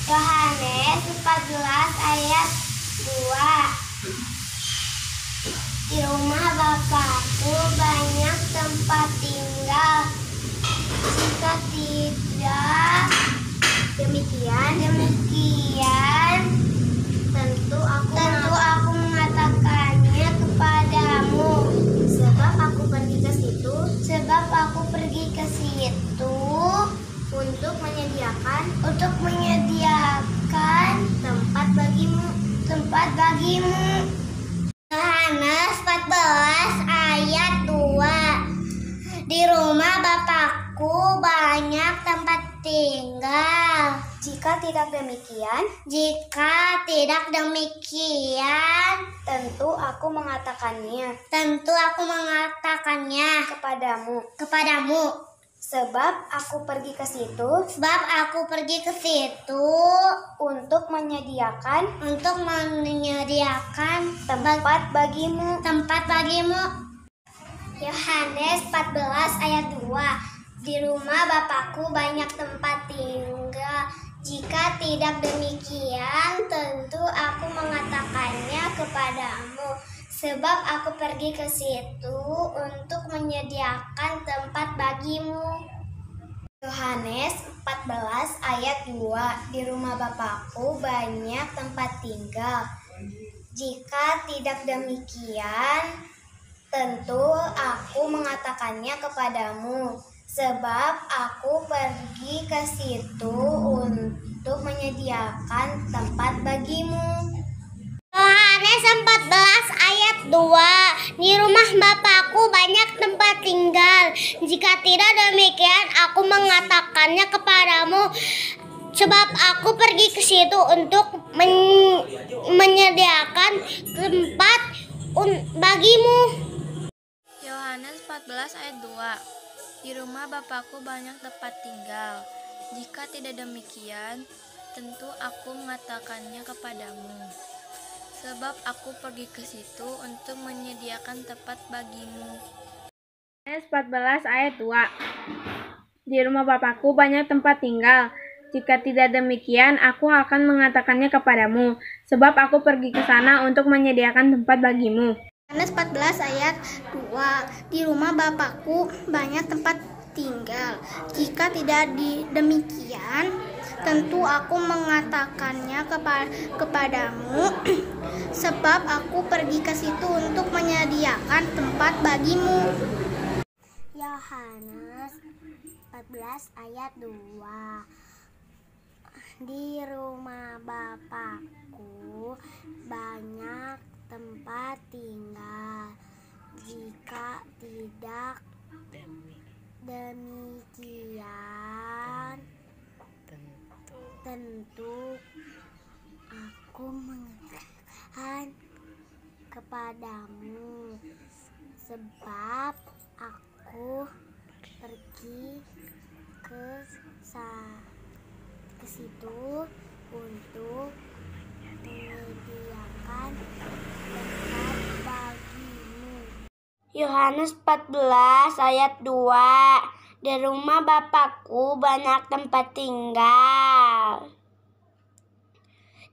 Yohanes 14 ayat 2. Di rumah Bapakku banyak tempat tinggal. Jika tidak demikian, tentu aku mengatakannya kepadamu. Sebab aku pergi ke situ untuk menyediakan tempat bagimu. Yohanes 14 ayat 2. Di rumah Bapakku banyak tempat tinggal. Jika tidak demikian, tentu aku mengatakannya kepadamu. Sebab aku pergi ke situ untuk menyediakan tempat bagimu. Yohanes 14 ayat 2. Di rumah Bapakku banyak tempat tinggal. Jika tidak demikian, tentu aku mengatakannya kepadamu. Sebab aku pergi ke situ untuk menyediakan tempat bagimu. Yohanes 14 ayat 2. Di rumah Bapakku banyak tempat tinggal. Jika tidak demikian, tentu aku mengatakannya kepadamu. Sebab aku pergi ke situ untuk menyediakan tempat bagimu. Yohanes 14 ayat 2. Di rumah Bapakku banyak tempat tinggal. Jika tidak demikian, aku mengatakannya kepadamu. Sebab aku pergi ke situ untuk menyediakan tempat bagimu. Yohanes 14 ayat 2. Di rumah Bapakku banyak tempat tinggal. Jika tidak demikian, tentu aku mengatakannya kepadamu. Sebab aku pergi ke situ untuk menyediakan tempat bagimu. Yohanes 14 ayat 2. Di rumah Bapakku banyak tempat tinggal. Jika tidak demikian, aku akan mengatakannya kepadamu. Sebab aku pergi ke sana untuk menyediakan tempat bagimu. Yohanes 14 ayat 2. Di rumah Bapakku banyak tempat tinggal. Jika tidak demikian, tentu aku mengatakannya kepadamu. Sebab aku pergi ke situ untuk menyediakan tempat bagimu. Yohanes 14 ayat 2. Di rumah Bapakku banyak tempat tinggal. Jika tidak demikian, tentu aku mengatakan kepadamu. Sebab aku pergi ke situ untuk menyediakan tempat bagimu. Yohanes 14 ayat 2. Di rumah Bapakku banyak tempat tinggal.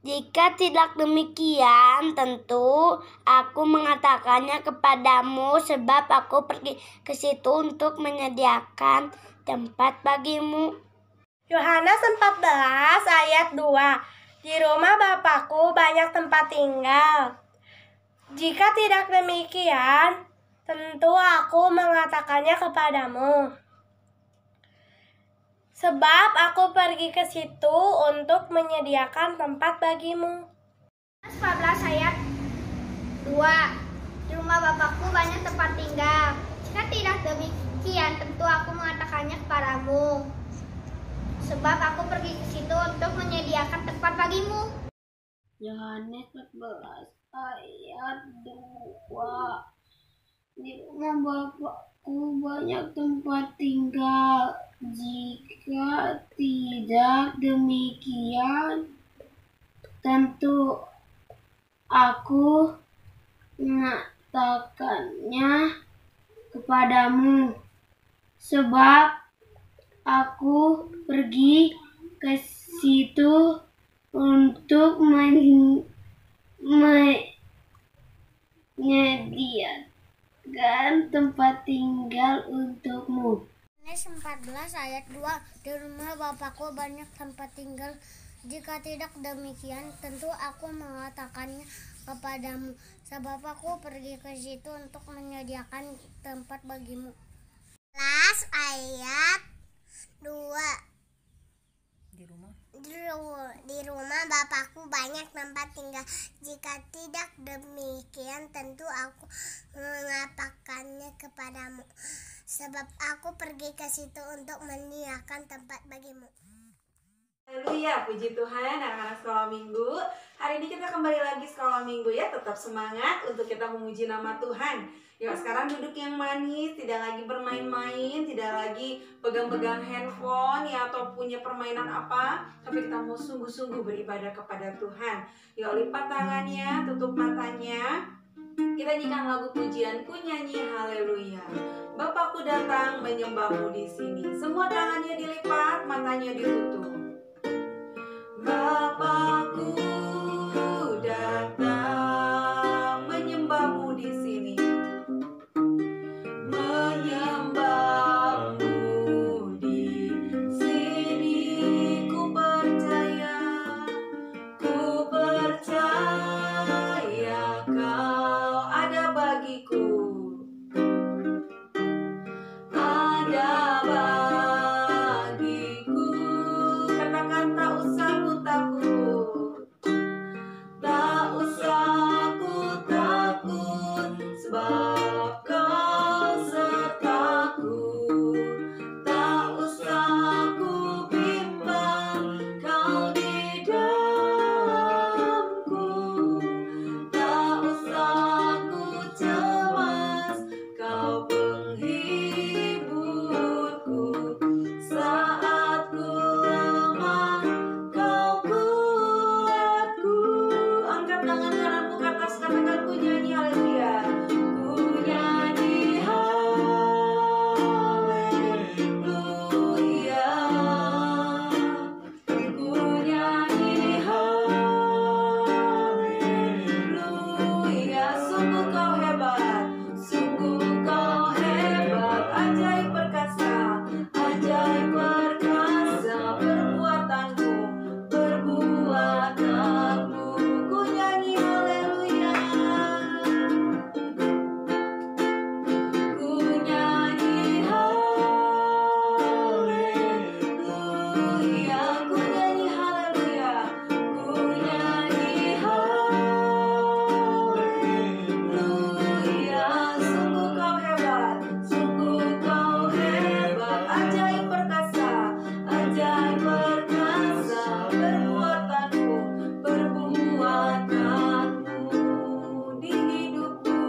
Jika tidak demikian, tentu aku mengatakannya kepadamu. Sebab aku pergi ke situ untuk menyediakan tempat bagimu. Yohanes 14 ayat 2. Di rumah Bapakku banyak tempat tinggal. Jika tidak demikian, tentu aku mengatakannya kepadamu. Sebab aku pergi ke situ untuk menyediakan tempat bagimu. Yohanes 14 ayat 2. Di rumah Bapakku banyak tempat tinggal. Jika tidak demikian, tentu aku mengatakannya kepadamu. Sebab aku pergi ke situ untuk menyediakan tempat bagimu. Yohanes 14 ayat 2. Di rumah Bapakku banyak tempat tinggal. Jika tidak demikian, tentu aku mengatakannya kepadamu. Sebab aku pergi ke situ untuk menyediakan tempat tinggal untukmu. Yohanes 14 ayat 2. Di rumah Bapakku banyak tempat tinggal. Jika tidak demikian, tentu aku mengatakannya kepadamu. Sebab aku pergi ke situ untuk menyediakan tempat bagimu. 11 ayat 2. Di rumah Bapakku banyak tempat tinggal. Jika tidak demikian, tentu aku mengatakannya kepadamu. Sebab aku pergi ke situ untuk menyediakan tempat bagimu. Haleluya, puji Tuhan anak-anak sekolah minggu. Hari ini kita kembali lagi sekolah minggu ya. Tetap semangat untuk kita memuji nama Tuhan. Yuk sekarang duduk yang manis, tidak lagi bermain-main, tidak lagi pegang-pegang handphone ya, atau punya permainan apa. Tapi kita mau sungguh-sungguh beribadah kepada Tuhan. Yuk lipat tangannya, tutup matanya. Kita nyanyikan lagu pujianku, nyanyi haleluya. Bapakku datang menyembahmu di sini. Semua tangannya dilipat, matanya ditutup. Bapakku datang menyembahmu di sini, menyembahmu di sini. Ku percaya kau ada bagiku, ada bagiku. Katakan tak usah ku takut, tak usah ku takut, sebab kau sertaku. Tak usah ku bimbang, kau di dalamku. Tak usah ku cemas, kau penghiburku. Saat ku lemah, kau kuatku. Angkat tangan kananmu ke atas, katakan ku nyanyi haleluya. Ku nyanyi haleluya. Ku nyanyi haleluya. Sungguh kau hebat, sungguh kau hebat. Ajaib perkasa, ajaib perkasa. Perbuatanmu, perbuatanmu. Ku nyanyi haleluya. Ku nyanyi haleluya. Ku nyanyi haleluya. Ku nyanyi haleluya. Sungguh kau hebat, sungguh kau hebat. Ajaib perkasa, ajaib perkasa. Perbuatanmu, perbuatanmu di hidupku,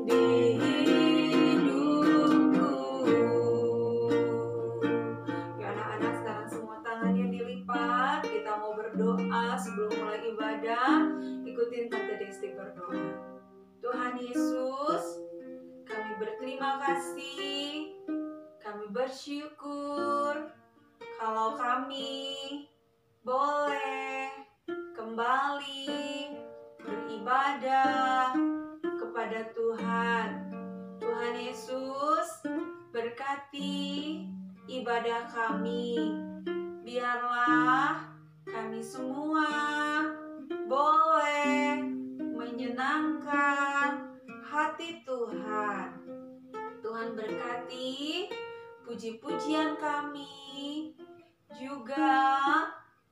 di hidupku. Ya anak-anak, sekarang semua tangannya dilipat. Kita mau berdoa sebelum mulai ibadah. Ikutin Tante Desti berdoa. Tuhan Yesus, kami berterima kasih, kami bersyukur kalau kami boleh kembali beribadah kepada Tuhan. Tuhan Yesus, berkati ibadah kami. Biarlah kami semua boleh menyenangkan hati Tuhan. Tuhan berkati puji-pujian kami, juga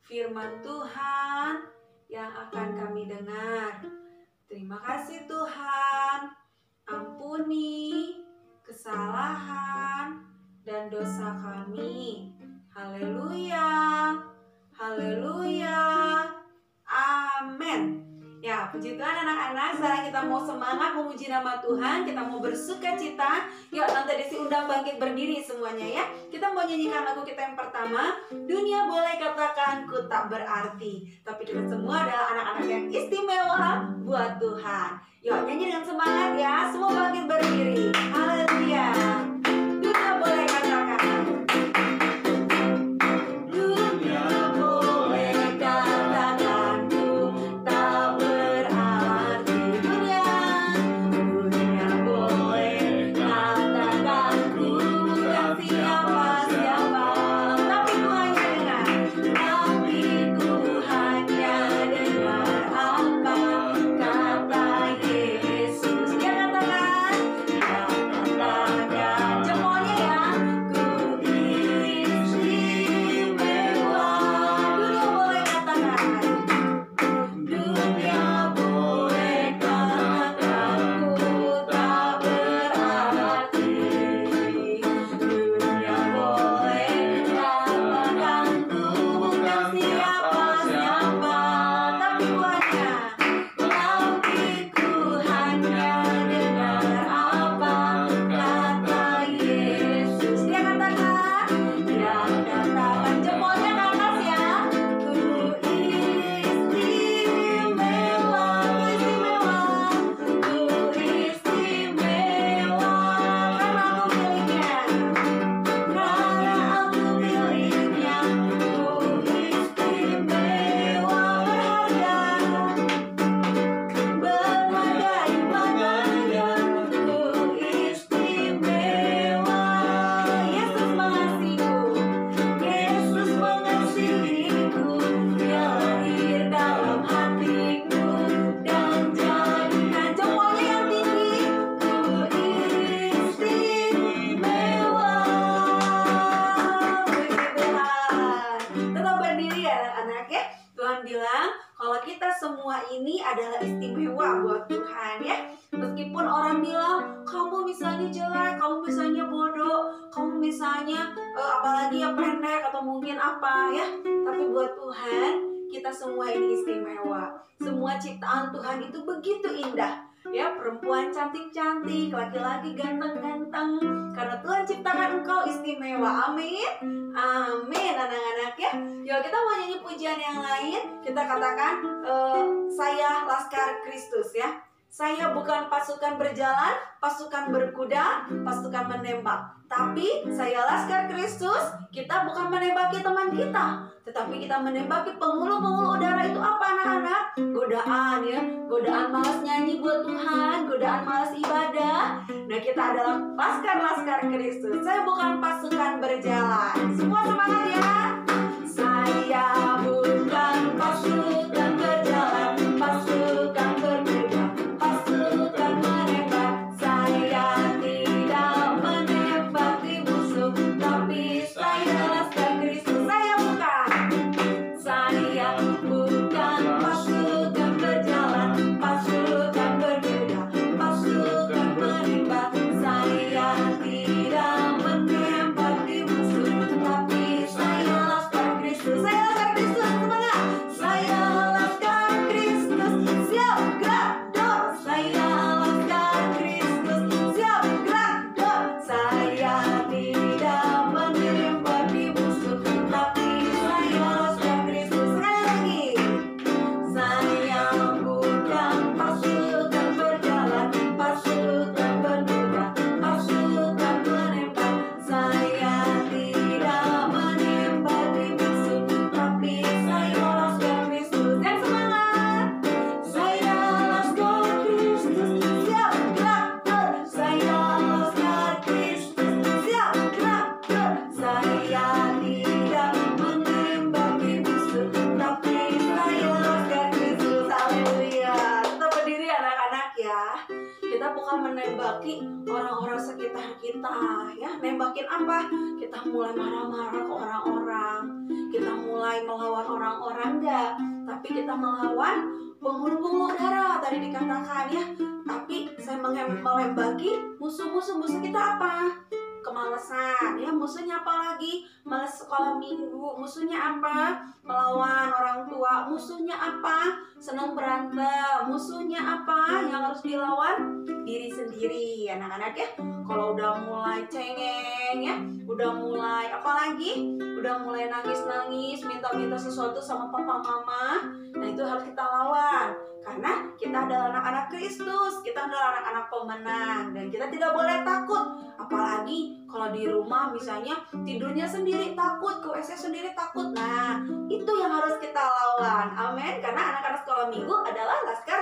firman Tuhan yang akan kami dengar. Terima kasih Tuhan. Ampuni kesalahan dan dosa kami. Haleluya, haleluya, amin. Ya, puji Tuhan anak-anak. Sekarang kita mau semangat memuji nama Tuhan. Kita mau bersuka cita. Yuk Tante Desi undang bangkit berdiri semuanya ya. Kita mau nyanyikan lagu kita yang pertama. Dunia boleh katakan ku tak berarti, tapi kita semua adalah anak-anak yang istimewa buat Tuhan. Yuk nyanyi dengan semangat ya. Semua bangkit berdiri. Haleluya. Dunia boleh katakan, dunia kalau kita semua ini adalah istimewa buat Tuhan ya. Meskipun orang bilang kamu misalnya jelek, kamu misalnya bodoh, kamu misalnya apalagi yang pendek atau mungkin apa ya, tapi buat Tuhan kita semua ini istimewa. Semua ciptaan Tuhan itu begitu indah ya, perempuan cantik-cantik, laki-laki ganteng-ganteng, karena Tuhan ciptakan engkau istimewa. Amin, amin anak-anak ya. Yuk kita mau nyanyi pujian yang lain. Kita katakan saya Laskar Kristus ya. Saya bukan pasukan berjalan, pasukan berkuda, pasukan menembak, tapi saya Laskar Kristus. Kita bukan menembaki teman kita, tetapi kita menembaki penghulu-penghulu udara. Itu apa anak-anak? Godaan ya, godaan malas nyanyi buat Tuhan, godaan malas ibadah. Nah kita adalah Laskar Kristus. Saya bukan pasukan berjalan. Semua semangat ya. Saya bukan pasukan berjalan, pasukan berkuda, pasukan menembak. Saya tidak menembaki musuh, tapi saya Laskar Kristus. Saya bukan pasukan berjalan, pasukan berkuda, pasukan menembak. Saya tidak menembaki musuh, tapi saya Laskar Kristus. Saya Laskar Kristus, semangat! Saya Laskar Kristus, siap gerak dor. Saya Laskar Kristus, siap gerak dor. Saya tidak menembaki musuh, tapi saya Laskar Kristus. Sekali lagi. Saya bukan pasukan berjalan, pasukan berkuda, pasukan menembak. Saya tidak menembaki musuh, tapi saya Laskar Kristus. Yang semangat! Saya Laskar Kristus, siap gerak dor. Saya Laskar Kristus, siap gerak dor. Saya tidak menembaki musuh, tapi saya Laskar Kristus. Haleluya. Kita berdiri anak-anak ya. Kita bukan menembaki orang-orang sekitar kita ya. Nembakin apa? Kita mulai marah-marah ke orang-orang, kita mulai melawan orang-orang, enggak, tapi kita melawan penghulu-penghulu udara tadi dikatakan ya. Tapi saya melembaki musuh kita apa? Kemalasan ya, musuhnya apa lagi? Malas sekolah minggu. Musuhnya apa? Melawan orang tua. Musuhnya apa? Senang berantem. Musuhnya apa yang harus dilawan? Diri sendiri anak-anak ya. Kalau udah mulai cengeng ya, udah mulai apa lagi? Udah mulai nangis-nangis, minta-minta sesuatu sama papa mama. Nah itu harus kita lawan, karena kita adalah anak-anak Kristus. Kita adalah anak-anak pemenang, dan kita tidak boleh takut. Apalagi kalau di rumah misalnya tidurnya sendiri takut, ke WC sendiri takut. Nah itu yang harus kita lawan. Amin. Karena anak-anak sekolah minggu adalah Laskar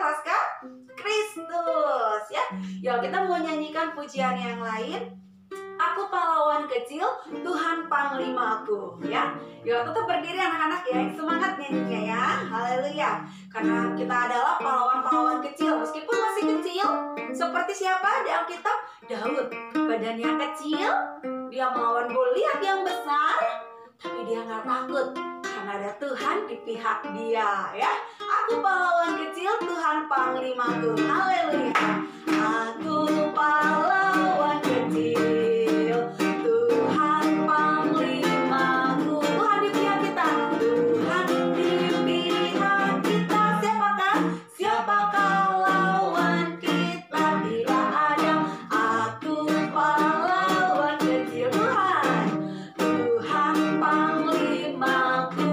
Kristus ya. Yuk kita mau nyanyikan pujian yang lain. Aku pahlawan kecil, Tuhan panglimaku ya. Yuk tetap berdiri anak-anak ya. Semangat nyanyinya ya. Haleluya. Karena kita adalah pahlawan-pahlawan kecil. Meskipun masih kecil. Seperti siapa di Alkitab? Daud. Badannya kecil, dia melawan Goliat yang besar, tapi dia gak takut karena ada Tuhan di pihak dia ya. Aku pahlawan kecil, Tuhan panglimaku. Haleluya. Aku pahlawan kecil, Tuhan panglimaku. Tuhan di pihak kita, Tuhan di pihak kita. Siapakah lawan kita? Tidak ada. Aku pahlawan kecil, Tuhan panglimaku.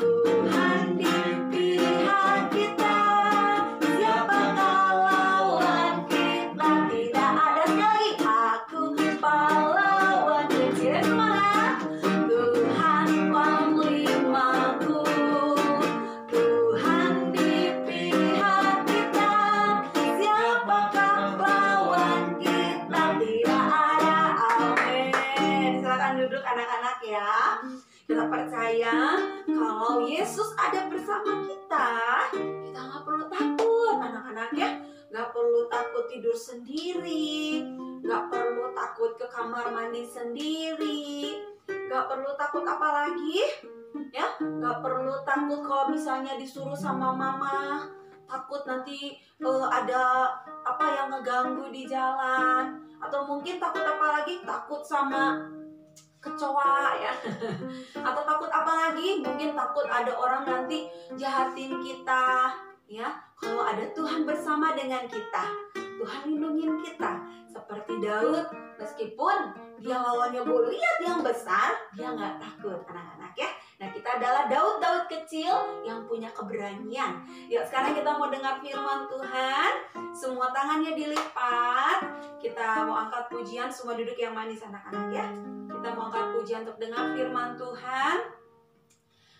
Tuhan di pihak kita. Siapakah lawan kita? Tidak ada. Sekali lagi, aku pahlawan kecil. Semangat. Tuhan panglimaku, Tuhan di pihak kita. Siapakah lawan kita? Tidak ada. Amin. Silakan duduk anak-anak ya. Kita percaya kalau Yesus ada bersama kita nggak perlu takut anak-anak ya. Nggak perlu takut tidur sendiri, nggak perlu takut ke kamar mandi sendiri, nggak perlu takut apa lagi? ya. Nggak perlu takut kalau misalnya disuruh sama mama, takut nanti ada apa yang ngeganggu di jalan, atau mungkin takut apa lagi, takut sama kecoa ya. Atau takut apa lagi, mungkin takut ada orang nanti jahatin kita ya. Kalau ada Tuhan bersama dengan kita, Tuhan lindungin kita. Seperti Daud, meskipun dia lawannya Goliat yang besar, dia nggak takut anak-anak ya. Nah, kita adalah Daud kecil yang punya keberanian. Yuk, sekarang kita mau dengar firman Tuhan. Semua tangannya dilipat. Kita mau angkat pujian, semua duduk yang manis anak-anak ya. Kita mau angkat pujian untuk dengar firman Tuhan.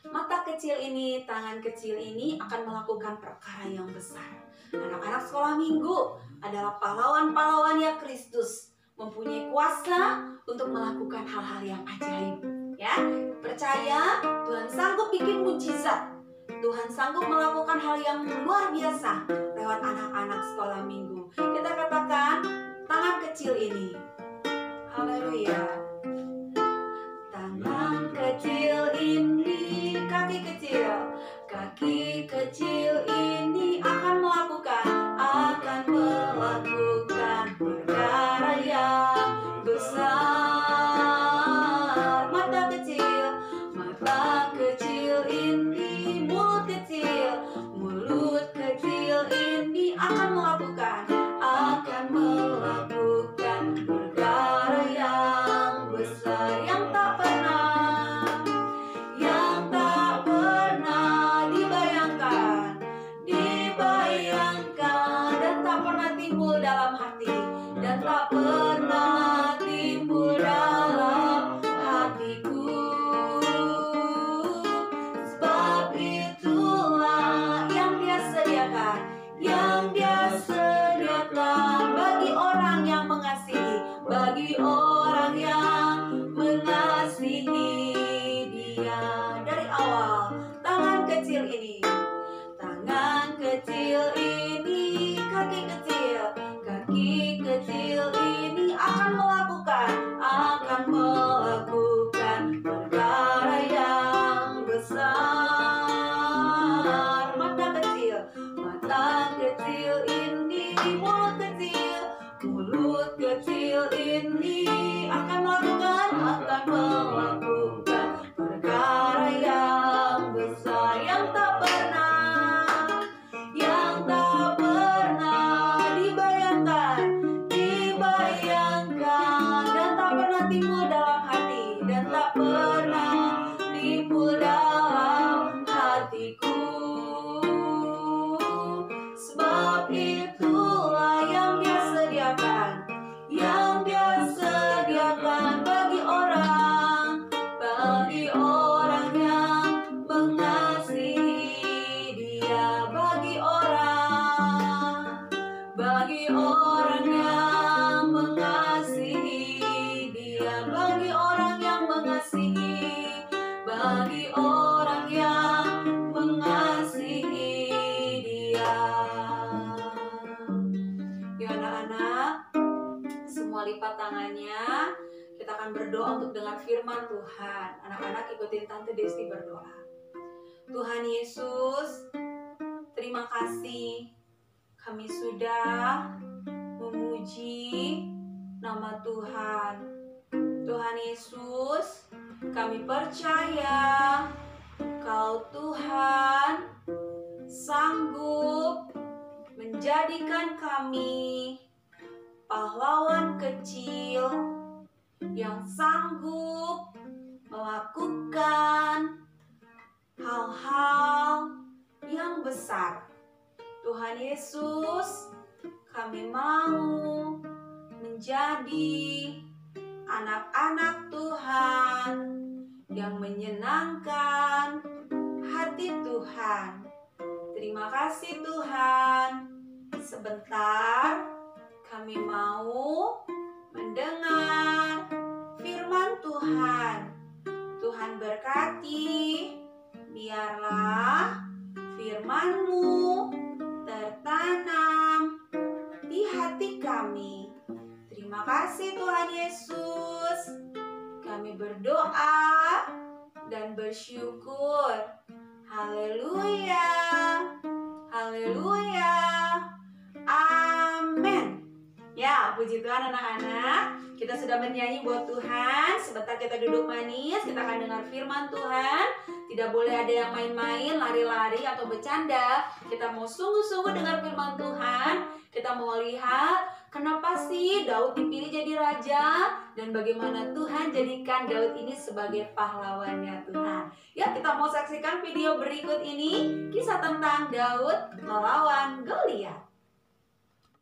Mata kecil ini, tangan kecil ini akan melakukan perkara yang besar. Anak-anak sekolah minggu adalah pahlawan-pahlawannya Kristus, mempunyai kuasa untuk melakukan hal-hal yang ajaib. Ya, percaya Tuhan sanggup bikin mujizat. Tuhan sanggup melakukan hal yang luar biasa lewat anak-anak sekolah minggu. Kita katakan tangan kecil ini. Haleluya. Tangan kecil ini, kaki kecil ini akan melakukan perkara yang besar. Mata kecil ini, mulut kecil ini akan melakukan perkara yang besar yang tak pernah dibayangkan dan tak pernah timbul dalam hati, dan tak pernah timbul dalam hatiku. Sebab itulah yang Dia sediakan bagi orang yang mengasihi, bagi orang yang mengasihi Dia. Dari awal, tangan kecil ini, kaki kecil ini akan melakukan perkara yang besar. Mata kecil ini, mulut kecil ini akan melakukan perkara yang besar yang tak pernah dibayangkan dan tak pernah timbul dalam hati, dan tak pernah timbul dalam hatiku. Sebab itulah yang Dia sediakan bagi orang yang mengasihi Dia, bagi orang yang mengasihi Dia, bagi orang yang mengasihi Dia. Ya anak-anak, semua lipat tangannya. Kita akan berdoa untuk dengar firman Tuhan. Anak-anak ikutin Tante Desti berdoa. Tuhan Yesus, terima kasih. Kami sudah memuji nama Tuhan. Tuhan Yesus, kami percaya Kau Tuhan sanggup menjadikan kami pahlawan kecil yang sanggup melakukan hal-hal yang besar. Tuhan Yesus, kami mau menjadi anak-anak Tuhan yang menyenangkan hati Tuhan. Terima kasih Tuhan. Sebentar kami mau mendengar firman Tuhan. Tuhan berkati, biarlah firman-Mu tertanam di hati kami. Terima kasih Tuhan Yesus. Kami berdoa dan dan bersyukur. Haleluya. Haleluya. Amin. Ya, puji Tuhan anak-anak. Kita sudah bernyanyi buat Tuhan. Sebentar kita duduk manis, kita akan dengar firman Tuhan. Tidak boleh ada yang main-main, lari-lari atau bercanda. Kita mau sungguh-sungguh dengar firman Tuhan. Kita mau lihat kenapa sih Daud dipilih jadi raja, dan bagaimana Tuhan jadikan Daud ini sebagai pahlawannya Tuhan. Ya, kita mau saksikan video berikut ini, kisah tentang Daud melawan Goliat.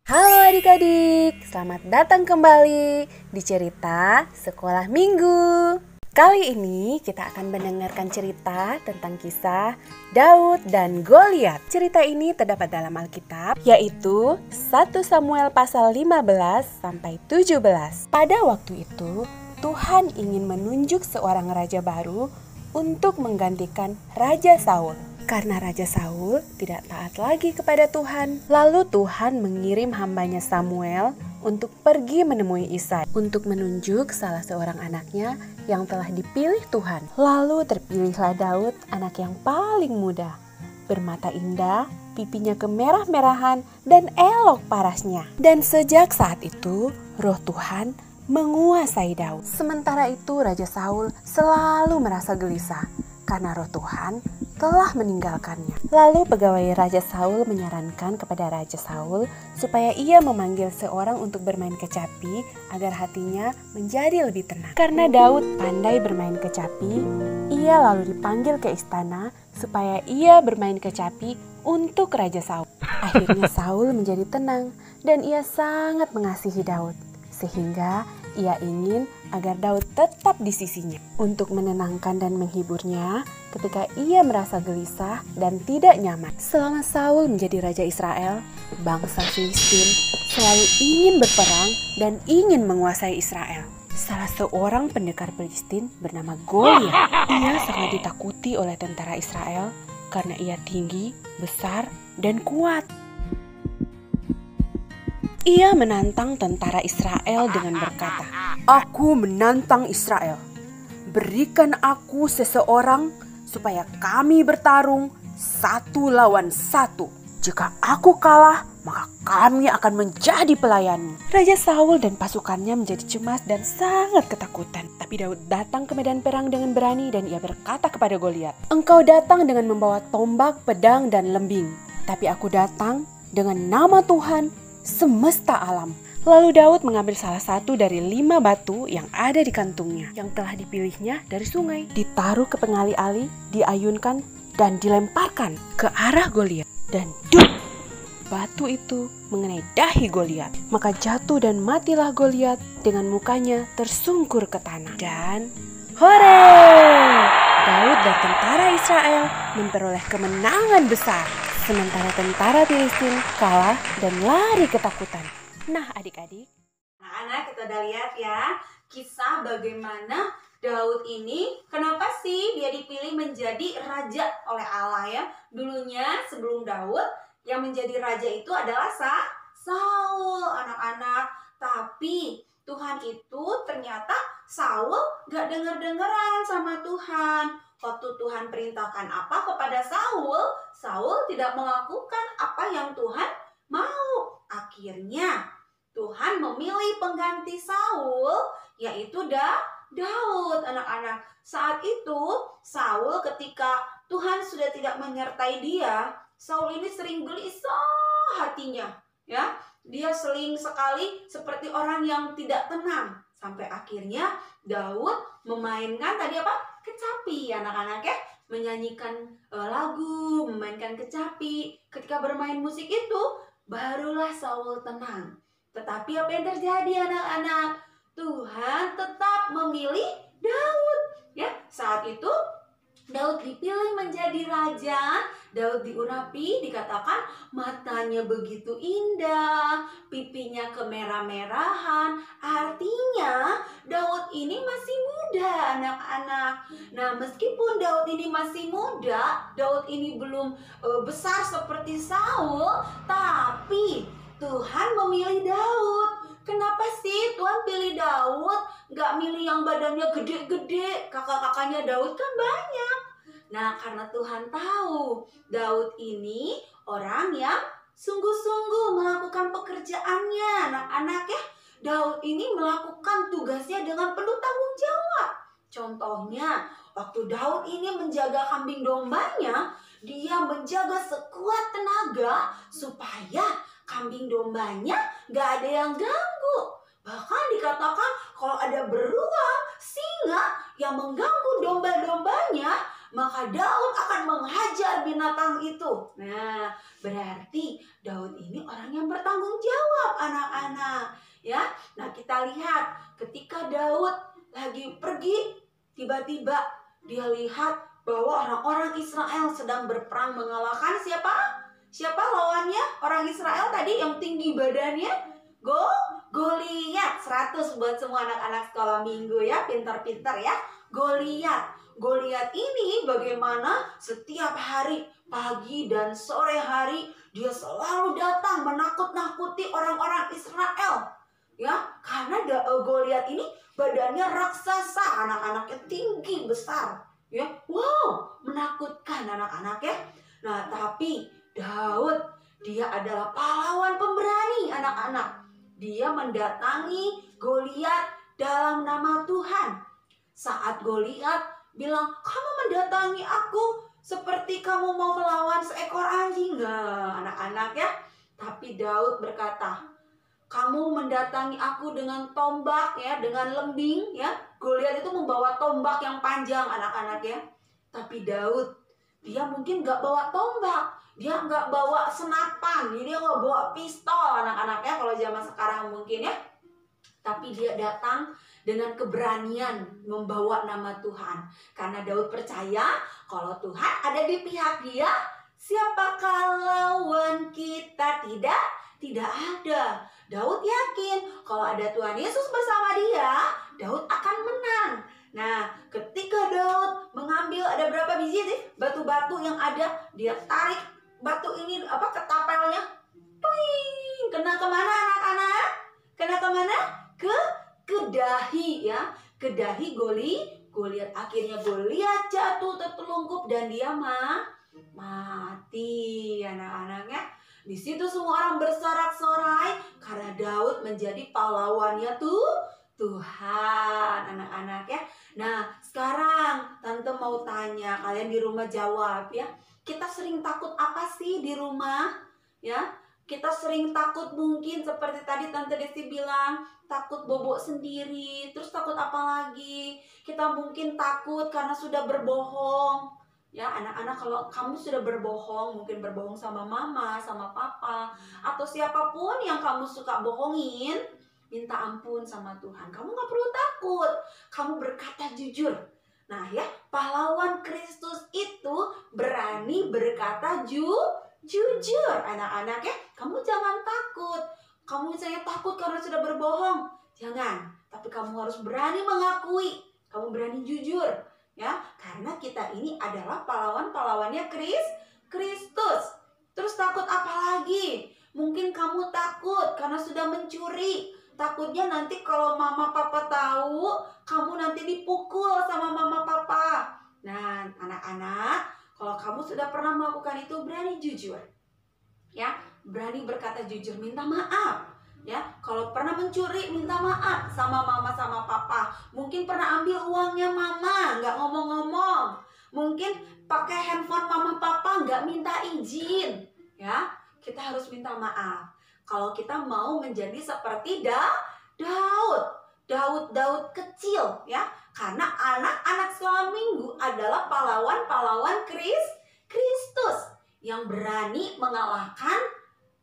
Halo adik-adik, selamat datang kembali di cerita Sekolah Minggu. Kali ini kita akan mendengarkan cerita tentang kisah Daud dan Goliat. Cerita ini terdapat dalam Alkitab, yaitu 1 Samuel pasal 15 sampai 17. Pada waktu itu, Tuhan ingin menunjuk seorang raja baru untuk menggantikan Raja Saul. Karena Raja Saul tidak taat lagi kepada Tuhan. Lalu Tuhan mengirim hambanya Samuel untuk pergi menemui Isai untuk menunjuk salah seorang anaknya yang telah dipilih Tuhan. Lalu terpilihlah Daud, anak yang paling muda, bermata indah, pipinya kemerah-merahan, dan elok parasnya. Dan sejak saat itu, roh Tuhan menguasai Daud. Sementara itu Raja Saul selalu merasa gelisah karena roh Tuhan telah meninggalkannya. Lalu pegawai Raja Saul menyarankan kepada Raja Saul supaya ia memanggil seorang untuk bermain kecapi agar hatinya menjadi lebih tenang. Karena Daud pandai bermain kecapi, ia lalu dipanggil ke istana supaya ia bermain kecapi untuk Raja Saul. Akhirnya Saul menjadi tenang dan ia sangat mengasihi Daud, sehingga ia ingin agar Daud tetap di sisinya untuk menenangkan dan menghiburnya ketika ia merasa gelisah dan tidak nyaman. Selama Saul menjadi raja Israel, bangsa Filistin selalu ingin berperang dan ingin menguasai Israel. Salah seorang pendekar Filistin bernama Goliat. Ia sangat ditakuti oleh tentara Israel karena ia tinggi, besar, dan kuat. Ia menantang tentara Israel dengan berkata, "Aku menantang Israel. Berikan aku seseorang supaya kami bertarung 1 lawan 1. Jika aku kalah, maka kami akan menjadi pelayanmu." Raja Saul dan pasukannya menjadi cemas dan sangat ketakutan. Tapi Daud datang ke medan perang dengan berani dan ia berkata kepada Goliat, "Engkau datang dengan membawa tombak, pedang, dan lembing. Tapi aku datang dengan nama Tuhan semesta alam." Lalu Daud mengambil salah satu dari 5 batu yang ada di kantungnya yang telah dipilihnya dari sungai, ditaruh ke pengali-ali, diayunkan dan dilemparkan ke arah Goliat. Dan duk! Batu itu mengenai dahi Goliat. Maka jatuh dan matilah Goliat dengan mukanya tersungkur ke tanah. Dan hore! Daud dan tentara Israel memperoleh kemenangan besar. Sementara tentara Filistin kalah dan lari ketakutan. Nah adik-adik, Anak-anak, kita udah lihat ya kisah bagaimana Daud ini, kenapa sih dia dipilih menjadi raja oleh Allah ya. Dulunya sebelum Daud, yang menjadi raja itu adalah Saul, anak-anak. Tapi Tuhan itu ternyata Saul gak denger-dengeran sama Tuhan. Waktu Tuhan perintahkan apa kepada Saul, Saul tidak melakukan apa yang Tuhan mau. Akhirnya Tuhan memilih pengganti Saul, yaitu Daud, anak-anak. Saat itu Saul ketika Tuhan sudah tidak menyertai dia, Saul ini sering gelisah hatinya, ya. Dia sering sekali seperti orang yang tidak tenang. Sampai akhirnya Daud memainkan tadi apa? Kecapi, anak-anak ya. Menyanyikan lagu, memainkan kecapi. Ketika bermain musik itu, barulah Saul tenang. Tetapi apa yang terjadi anak-anak? Tuhan tetap memilih Daud. Ya, saat itu Daud dipilih menjadi raja. Daud diurapi, dikatakan matanya begitu indah, pipinya kemerah-merahan. Artinya Daud ini masih muda, anak-anak. Nah, meskipun Daud ini masih muda, Daud ini belum besar seperti Saul, tapi Tuhan memilih Daud. Kenapa sih Tuhan pilih Daud? Gak milih yang badannya gede-gede. Kakak-kakaknya Daud kan banyak. Nah, karena Tuhan tahu Daud ini orang yang sungguh-sungguh melakukan pekerjaannya. Anak-anak ya, Daud ini melakukan tugasnya dengan penuh tanggung jawab. Contohnya, waktu Daud ini menjaga kambing dombanya, dia menjaga sekuat tenaga supaya kambing dombanya gak ada yang ganggu. Bahkan dikatakan kalau ada beruang, singa yang mengganggu domba-dombanya, maka Daud akan menghajar binatang itu. Nah, berarti Daud ini orang yang bertanggung jawab, anak-anak. Ya, nah kita lihat ketika Daud lagi pergi, tiba-tiba dia lihat bahwa orang-orang Israel sedang berperang mengalahkan siapa? Siapa lawannya? Orang Israel tadi yang tinggi badannya? Goliat. 100 buat semua anak-anak sekolah minggu ya, pintar-pintar ya. Goliat ini bagaimana setiap hari, pagi dan sore hari, dia selalu datang menakut-nakuti orang-orang Israel. Ya, karena Goliat ini badannya raksasa, anak-anaknya tinggi besar. Ya, wow, menakutkan anak-anak ya. Nah, tapi Daud, dia adalah pahlawan pemberani, anak-anak. Dia mendatangi Goliat dalam nama Tuhan. Saat Goliat bilang, kamu mendatangi aku seperti kamu mau melawan seekor anjing. Nah, anak-anak ya. Tapi Daud berkata, kamu mendatangi aku dengan tombak ya, dengan lembing ya. Goliat itu membawa tombak yang panjang, anak-anak ya. Tapi Daud, dia mungkin gak bawa tombak, dia gak bawa senapan, dia gak bawa pistol, anak-anak ya, kalau zaman sekarang mungkin ya. Tapi dia datang dengan keberanian membawa nama Tuhan. Karena Daud percaya kalau Tuhan ada di pihak dia, siapakah lawan kita? Tidak ada. Daud yakin kalau ada Tuhan Yesus bersama dia, Daud akan menang. Nah, ketika Daud mengambil, ada berapa biji sih batu-batu yang ada, dia tarik batu ini ketapelnya, tuing, kena kemana anak-anak? Kena kemana? Ke dahi ya, ke dahi Goliat. Akhirnya Goliat jatuh tertelungkup dan dia mati, anak-anaknya. Di situ semua orang bersorak-sorai karena Daud menjadi pahlawannya Tuhan, anak-anak ya. Nah, sekarang Tante mau tanya, kalian di rumah jawab ya. Kita sering takut apa sih di rumah? Ya, kita sering takut mungkin seperti tadi Tante Desi bilang, takut bobok sendiri. Terus takut apa lagi? Kita mungkin takut karena sudah berbohong. Ya, anak-anak, kalau kamu sudah berbohong, mungkin berbohong sama mama, sama papa, atau siapapun yang kamu suka bohongin, minta ampun sama Tuhan. Kamu gak perlu takut. Kamu berkata jujur. Nah ya, pahlawan Kristus itu berani berkata jujur. Anak-anak ya, kamu jangan takut. Kamu misalnya takut karena sudah berbohong, jangan. Tapi kamu harus berani mengakui. Kamu berani jujur. Ya, karena kita ini adalah pahlawan-pahlawannya Kristus. Terus takut apa lagi? Mungkin kamu takut karena sudah mencuri. Takutnya nanti kalau mama papa tahu, kamu nanti dipukul sama mama papa. Nah, anak-anak, kalau kamu sudah pernah melakukan itu, berani jujur. Ya, berani berkata jujur, minta maaf. Ya, kalau pernah mencuri, minta maaf sama mama sama papa. Mungkin pernah ambil uangnya mama, nggak ngomong-ngomong. Mungkin pakai handphone mama papa, nggak minta izin. Ya, kita harus minta maaf. Kalau kita mau menjadi seperti Daud kecil, ya, karena anak-anak sekolah minggu adalah pahlawan-pahlawan Kristus yang berani mengalahkan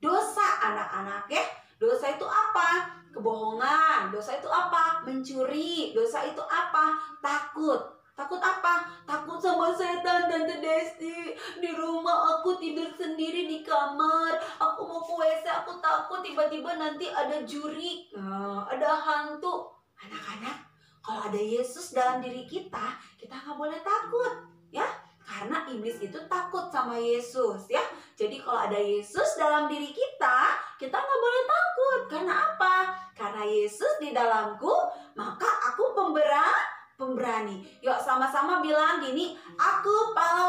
dosa, anak-anak ya. Dosa itu apa? Kebohongan. Dosa itu apa? Mencuri. Dosa itu apa? Takut. Takut apa? Takut sama setan, Tante Desti. Di rumah aku tidur sendiri di kamar. Aku mau ke WC, aku takut tiba-tiba nanti ada juri. Ada hantu. Anak-anak, kalau ada Yesus dalam diri kita nggak boleh takut. Ya, karena iblis itu takut sama Yesus ya. Jadi kalau ada Yesus dalam diri kita nggak boleh takut. Karena apa? Karena Yesus di dalamku, maka aku pemberani. Yuk sama-sama bilang gini, aku pahlawan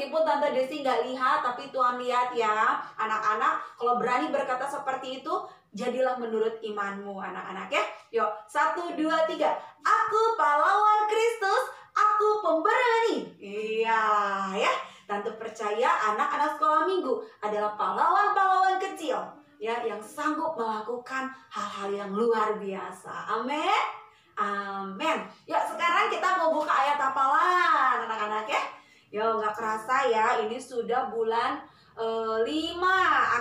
Meskipun Tante Desi nggak lihat, tapi Tuhan lihat ya. Anak-anak, kalau berani berkata seperti itu, jadilah menurut imanmu anak-anak ya. Yuk, 1, 2, 3. Aku pahlawan Kristus, aku pemberani. Iya ya. Tante percaya anak-anak sekolah minggu adalah pahlawan-pahlawan kecil ya, yang sanggup melakukan hal-hal yang luar biasa. Amin. Amin. Yuk, sekarang kita mau buka ayat hafalan anak-anak ya. Yo, nggak kerasa ya, ini sudah bulan 5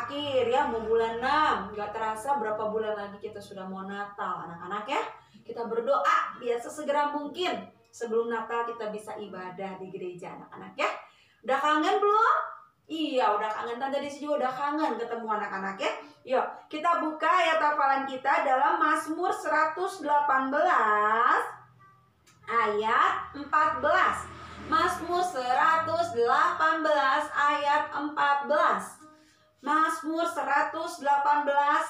akhir ya, mau bulan 6. Nggak terasa berapa bulan lagi kita sudah mau Natal anak-anak ya. Kita berdoa biar sesegera mungkin sebelum Natal kita bisa ibadah di gereja anak-anak ya. Udah kangen belum? Iya, udah kangen. Tante Desi juga udah kangen ketemu anak-anak ya. Yuk, kita buka ayat hafalan kita dalam Mazmur 118 ayat 14. Mazmur 118 ayat 14. Mazmur 118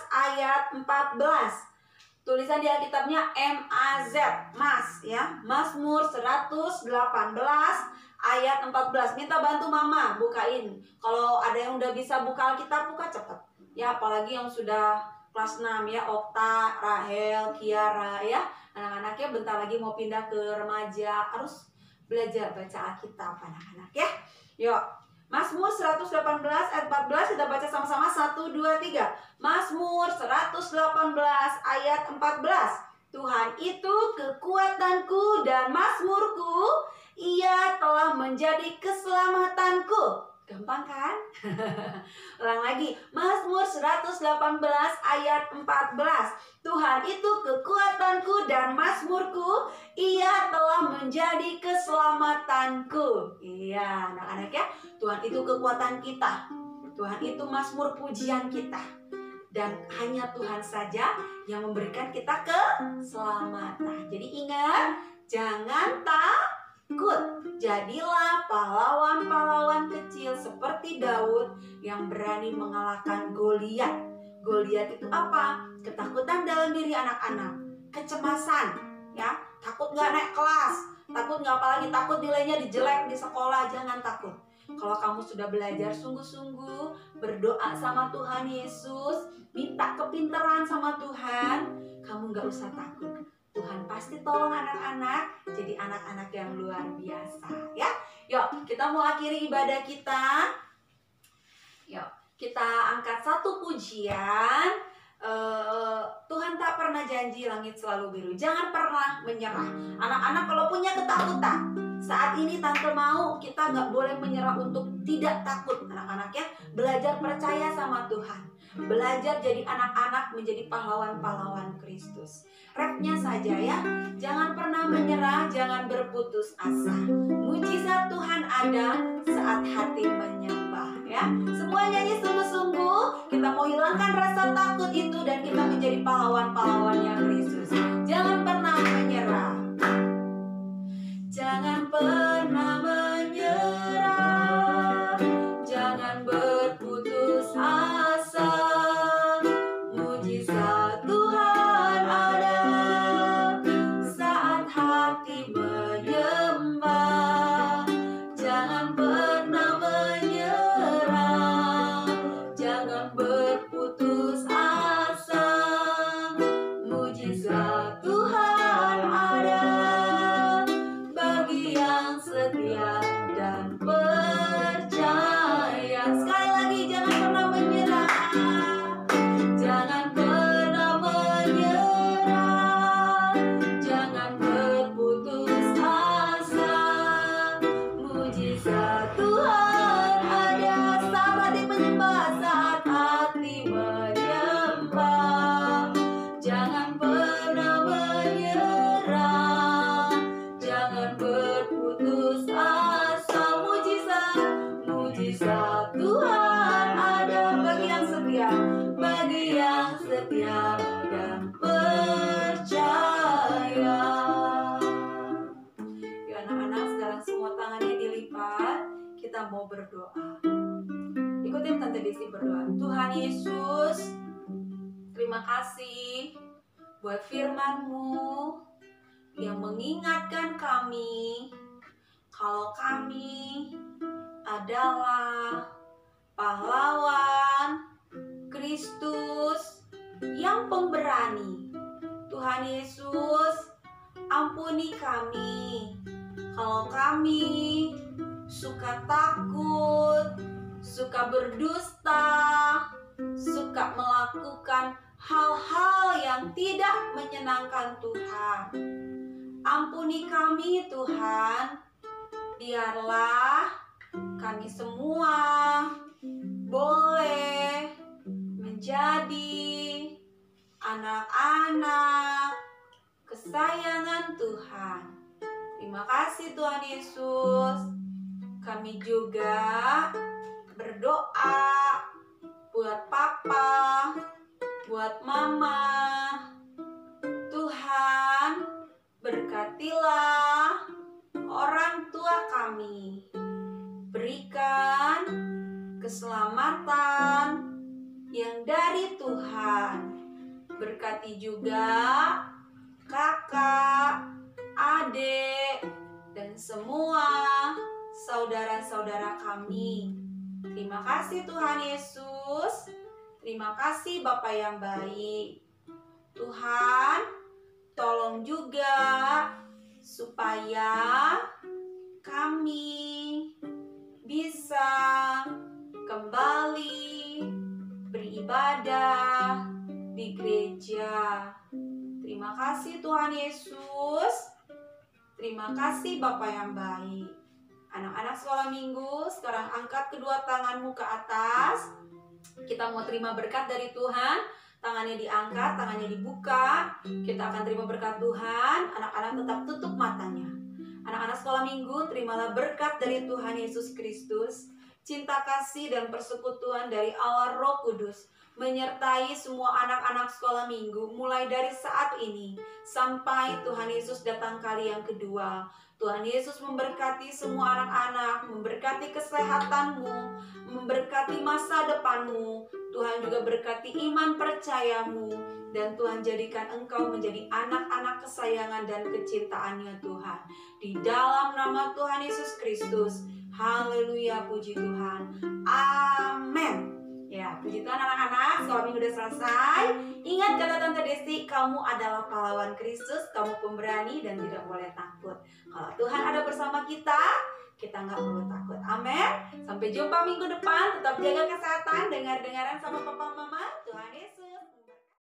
ayat 14. Tulisan di Alkitabnya MAZ, Mas ya. Mazmur 118 ayat 14. Minta bantu Mama bukain. Kalau ada yang udah bisa buka Alkitab, buka cepet. Ya, apalagi yang sudah kelas 6 ya, Okta, Rahel, Kiara ya. Anak-anaknya bentar lagi mau pindah ke remaja, harus belajar baca Alkitab anak-anak ya. Yuk, Mazmur 118 ayat 14 kita baca sama-sama 1, 2, 3. Mazmur 118 ayat 14. Tuhan itu kekuatanku dan mazmurku, Ia telah menjadi keselamatanku. Gampang kan? Ulang lagi. Mazmur 118 ayat 14. Tuhan itu kekuatanku dan mazmurku, Ia telah menjadi keselamatanku. Iya, anak-anak ya. Tuhan itu kekuatan kita. Tuhan itu mazmur pujian kita. Dan hanya Tuhan saja yang memberikan kita keselamatan. Jadi ingat, jangan takut. Jadilah pahlawan-pahlawan kecil seperti Daud yang berani mengalahkan Goliat. Goliat itu apa? Ketakutan dalam diri anak-anak, kecemasan, ya, takut nggak naik kelas, takut nggak, apalagi takut nilainya dijelek di sekolah. Jangan takut. Kalau kamu sudah belajar sungguh-sungguh, berdoa sama Tuhan Yesus, minta kepintaran sama Tuhan, kamu nggak usah takut. Tuhan pasti tolong anak-anak jadi anak-anak yang luar biasa ya. Yuk, kita mau akhiri ibadah kita. Yuk, kita angkat satu pujian. Tuhan tak pernah janji langit selalu biru. Jangan pernah menyerah. Anak-anak kalau punya ketakutan, saat ini Tante mau kita nggak boleh menyerah untuk tidak takut anak-anak ya. Belajar percaya sama Tuhan. Belajar jadi anak-anak menjadi pahlawan-pahlawan Kristus. Rapnya saja ya. Jangan pernah menyerah, jangan berputus asa. Mujizat Tuhan ada saat hati menyembah ya. Semua nyanyi sungguh-sungguh. Kita mau hilangkan rasa takut itu dan kita menjadi pahlawan-pahlawannya Kristus. Jangan pernah menyerah. Jangan pernah menyerah. Jangan berputus asa. Mujizat Tuhan ada saat hati menyembah. Jangan pernah menyerah. Jangan berputus asa. Mujizat Tuhan ada bagi yang setia dan percaya. Sekali lagi, jangan pernah menyerah. Jangan pernah menyerah. Jangan berputus asa. Mujizat Tuhan ada saat hati menyembah, saat hati menyembah. Jangan pernah menyerah. Jangan berputus asa. Mujizat Tuhan ada bagi yang setia, bagi yang setia dan percaya. Ya anak-anak, sekarang semua tangannya dilipat. Kita mau berdoa. Ikutin Tante Desi berdoa. Tuhan Yesus, terima kasih buat firman-Mu yang mengingatkan kami kalau kami adalah pahlawan Kristus yang pemberani. Tuhan Yesus, ampuni kami kalau kami suka takut, suka berdusta, suka melakukan hal-hal yang tidak menyenangkan Tuhan. Ampuni kami Tuhan, biarlah kami semua boleh menjadi anak-anak kesayangan Tuhan. Terima kasih Tuhan Yesus. Kami juga berdoa buat papa, buat mama. Tuhan, berkatilah orang tua kami. Berikan keselamatan yang dari Tuhan. Berkati juga kakak, adik, dan semua saudara-saudara kami. Terima kasih Tuhan Yesus. Terima kasih Bapa yang baik. Tuhan, tolong juga supaya kami bisa kembali beribadah di gereja. Terima kasih Tuhan Yesus. Terima kasih Bapa yang baik. Anak-anak sekolah minggu, sekarang angkat kedua tanganmu ke atas. Kita mau terima berkat dari Tuhan. Tangannya diangkat, tangannya dibuka. Kita akan terima berkat Tuhan. Anak-anak tetap tutup matanya. Anak-anak sekolah minggu, terimalah berkat dari Tuhan Yesus Kristus. Cinta kasih dan persekutuan dari Allah Roh Kudus menyertai semua anak-anak sekolah minggu mulai dari saat ini sampai Tuhan Yesus datang kali yang kedua. Tuhan Yesus memberkati semua anak-anak, memberkati kesehatanmu, memberkati masa depanmu. Tuhan juga berkati iman percayamu, dan Tuhan jadikan engkau menjadi anak-anak kesayangan dan kecintaannya Tuhan. Di dalam nama Tuhan Yesus Kristus. Haleluya, puji Tuhan. Amin. Ya, puji Tuhan anak-anak, sekolah minggu udah selesai. Ingat kata Tante Desti, kamu adalah pahlawan Kristus, kamu pemberani dan tidak boleh takut. Kalau Tuhan ada bersama kita nggak perlu takut. Amin. Sampai jumpa minggu depan, tetap jaga kesehatan, dengar-dengaran sama papa mama. Tuhan Yesus.